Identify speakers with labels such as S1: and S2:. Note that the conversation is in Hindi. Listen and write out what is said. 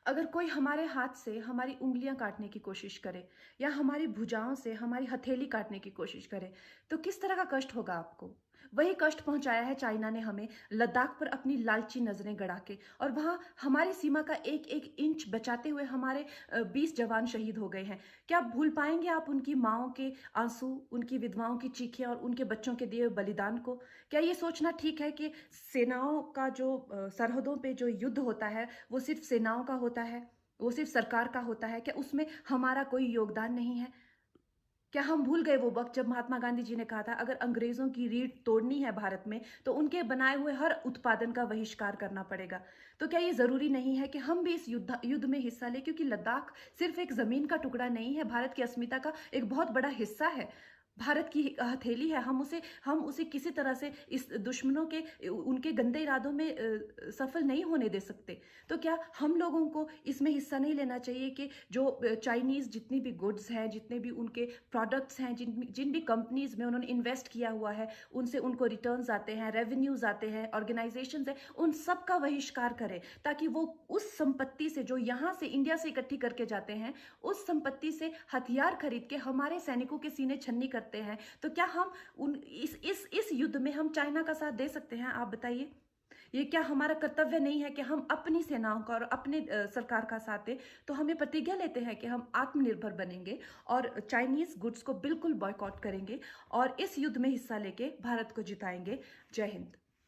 S1: अगर कोई हमारे हाथ से हमारी उँगलियाँ काटने की कोशिश करे या हमारी भुजाओं से हमारी हथेली काटने की कोशिश करे, तो किस तरह का कष्ट होगा आपको? वही कष्ट पहुँचाया है चाइना ने हमें लद्दाख पर अपनी लालची नज़रें गड़ा के, और वहाँ हमारी सीमा का एक-एक इंच बचाते हुए हमारे 20 जवान शहीद हो गए हैं। क्या भूल पाएँगे आप उनकी माँओं के आँसू, उनकी विधवाओं की चीखें और उनके बच्चों के दिए हुए बलिदान को? क्या ये सोचना ठीक है कि सेनाओं का जो सरहदों पे जो युद्ध होता है, वो सिर्फ़ सेनाओं का होता है, वो सिर्फ़ सरकार का होता है? क्या उसमें हमारा कोई योगदान नहीं है? क्या हम भूल गए वो वक़्त जब महात्मा गांधी जी ने कहा था, अगर अंग्रेज़ों की रीढ़ तोड़नी है भारत में, तो उनके बनाए हुए हर उत्पादन का बहिष्कार करना पड़ेगा। तो क्या ये ज़रूरी नहीं है कि हम भी इस युद्ध में हिस्सा लें? क्योंकि लद्दाख सिर्फ़ एक ज़मीन का टुकड़ा नहीं है, भारत की अस्मिता का एक बहुत बड़ा हिस्सा है। भारत की हथेली है, हम उसे किसी तरह से इस दुश्मनों के उनके गंदे इरादों में सफल नहीं होने दे सकते। तो क्या हम लोगों को इसमें हिस्सा नहीं लेना चाहिए कि जो चाइनीज़ जितनी भी गुड्स हैं, जितने भी उनके प्रोडक्ट्स हैं, जिन जिन भी कंपनीज़ में उन्होंने इन्वेस्ट किया हुआ है, उनसे उनको रिटर्न्स आते हैं, रेवेन्यूज़ आते हैं, ऑर्गेनाइज़ेशंस हैं, उन सब का बहिष्कार करें, ताकि वो उस संपत्ति से जो यहाँ से इंडिया से इकट्ठी करके जाते हैं, उस संपत्ति से हथियार खरीद के हमारे सैनिकों के सीने छन्नी करते हैं। तो क्या हम उन इस युद्ध में हम चाइना का साथ दे सकते हैं? आप बताइए। ये क्या हमारा कर्तव्य नहीं है कि हम अपनी सेनाओं का और अपने सरकार का साथ दें? तो हमें प्रतिज्ञा लेते हैं कि हम आत्मनिर्भर बनेंगे और चाइनीज गुड्स को बिल्कुल बॉयकॉट करेंगे और इस युद्ध में हिस्सा लेके भारत को जिताएंगे। जय हिंद।